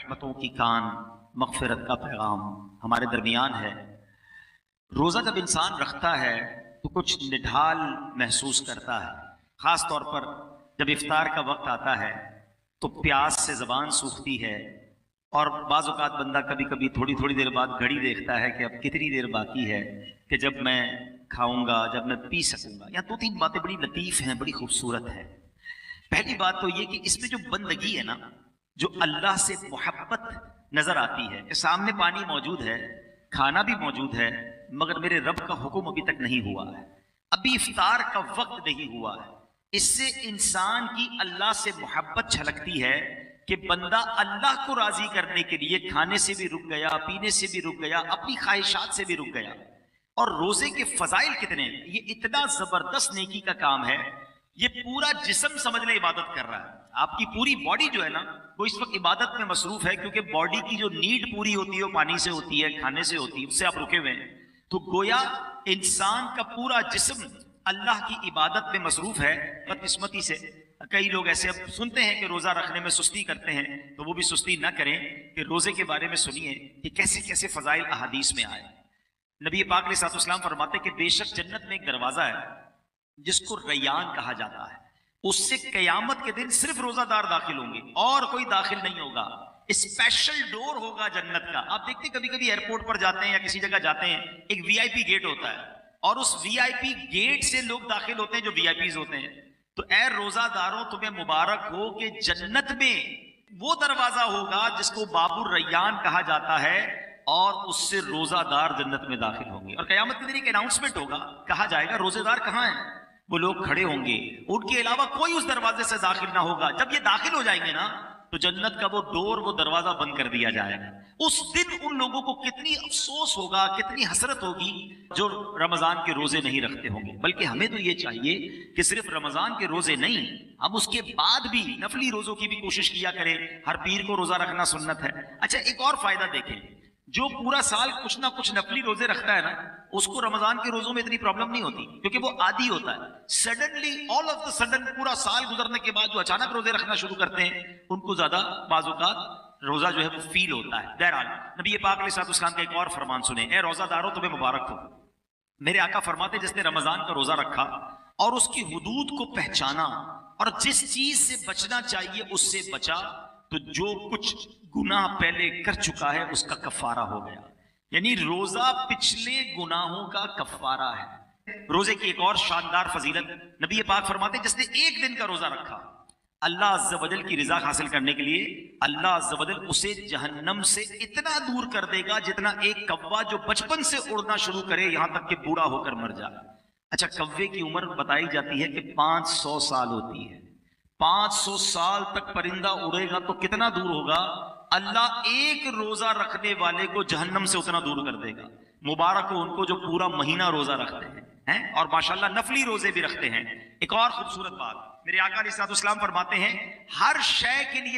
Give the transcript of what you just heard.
रहमतों की कान, मग़फ़िरत का पैगाम हमारे दरमियान है। रोज़ा जब इंसान रखता है तो कुछ निढाल महसूस करता है, ख़ास तौर पर जब इफ्तार का वक्त आता है तो प्यास से ज़बान सूखती है और बाज़ औक़ात बंदा कभी कभी थोड़ी थोड़ी देर बाद घड़ी देखता है कि अब कितनी देर बाकी है कि जब मैं खाऊंगा, जब मैं पी सकूंगा। यहाँ दो तीन बातें बड़ी लतीफ़ हैं, बड़ी खूबसूरत है। पहली बात तो ये कि इसमें जो बंदगी है ना, जो अल्लाह से मोहब्बत नजर आती है कि सामने पानी मौजूद है, खाना भी मौजूद है, मगर मेरे रब का हुक्म अभी तक नहीं हुआ है, अभी इफ्तार का वक्त नहीं हुआ है। इससे इंसान की अल्लाह से मोहब्बत छलकती है कि बंदा अल्लाह को राजी करने के लिए खाने से भी रुक गया, पीने से भी रुक गया, अपनी ख्वाहिशात से भी रुक गया। और रोजे के फजाइल कितने हैं, ये इतना जबरदस्त नेकी का काम है। ये पूरा जिस्म समझ ले इबादत कर रहा है। आपकी पूरी बॉडी जो है ना, वो इस वक्त इबादत में मसरूफ है, क्योंकि बॉडी की जो नीड पूरी होती है वो पानी से होती है, खाने से होती है, उससे आप रुके हुए हैं। तो गोया इंसान का पूरा जिस्म अल्लाह की इबादत में मसरूफ है। बदकिस्मती से कई लोग ऐसे अब सुनते हैं कि रोजा रखने में सुस्ती करते हैं, तो वो भी सुस्ती ना करें कि रोजे के बारे में सुनिए कि कैसे कैसे फजाइल अहादीस में आए। नबी पाक अलैहिस्सलाम फरमाते कि बेशक जन्नत में एक दरवाजा है जिसको रैयान कहा जाता है, उससे कयामत के दिन सिर्फ रोजादार दाखिल होंगे और कोई दाखिल नहीं होगा। स्पेशल डोर होगा जन्नत का। आप देखते कभी कभी एयरपोर्ट पर जाते हैं या किसी जगह जाते हैं, एक वीआईपी गेट होता है और उस वीआईपी गेट से लोग दाखिल होते हैं जो वीआईपीज होते हैं। तो ए रोजादारों, तुम्हें मुबारक हो कि जन्नत में वो दरवाजा होगा जिसको बाबुर रैयान कहा जाता है और उससे रोजादार जन्नत में दाखिल होंगे। और कयामत के दिन एक अनाउंसमेंट होगा, कहा जाएगा रोजेदार कहाँ हैं? वो लोग खड़े होंगे, उनके अलावा कोई उस दरवाजे से दाखिल ना होगा। जब ये दाखिल हो जाएंगे ना, तो जन्नत का वो डोर, वो दरवाजा बंद कर दिया जाएगा। उस दिन उन लोगों को कितनी अफसोस होगा, कितनी हसरत होगी जो रमजान के रोजे नहीं रखते होंगे। बल्कि हमें तो ये चाहिए कि सिर्फ रमजान के रोजे नहीं, हम उसके बाद भी नफली रोजों की भी कोशिश किया करें। हर पीर को रोजा रखना सुन्नत है। अच्छा, एक और फायदा देखें, जो पूरा साल कुछ ना कुछ नफली रोजे रखता है ना, उसको रमजान के रोजों में इतनी प्रॉब्लम नहीं होती, क्योंकि वो आदी होता है। Suddenly all of the sudden पूरा साल गुजरने के बाद जो अचानक रोजे रखना शुरू करते हैं, उनको ज्यादा बाज़-औक़ात रोजा जो है वो फील होता है। बहरहाल नबी पाक अलैहिस्सलाम का एक और फरमान सुने, ए रोजादारों तुम्हें मुबारक हो। मेरे आका फरमाते जिसने रमजान का रोजा रखा और उसकी हुदूद को पहचाना और जिस चीज से बचना चाहिए उससे बचा, तो जो कुछ गुनाह पहले कर चुका है उसका कफारा हो गया। यानी रोजा पिछले गुनाहों का कफारा है। रोजे की एक और शानदार फजीलत, नबी पाक फरमाते जिसने एक दिन का रोजा रखा, अल्लाह अज़्ज़ व जल की रिजा हासिल करने के लिए अल्लाह अज़्ज़ व जल उसे जहन्नम से इतना दूर कर देगा जितना एक कौवा जो बचपन से उड़ना शुरू करे यहां तक कि बूढ़ा होकर मर जाए। अच्छा, कौवे की उम्र बताई जाती है कि 500 साल होती है। 500 साल तक परिंदा उड़ेगा तो कितना दूर होगा? अल्लाह एक रोजा रखने वाले को जहन्नम से उतना दूर कर देगा। मुबारक हो उनको जो पूरा महीना रोजा रखते हैं और माशाल्लाह नफली रोजे भी रखते हैं। एक और खूबसूरत बात, मेरे आका अलैहिस्सलाम फरमाते हैं हर शय के लिए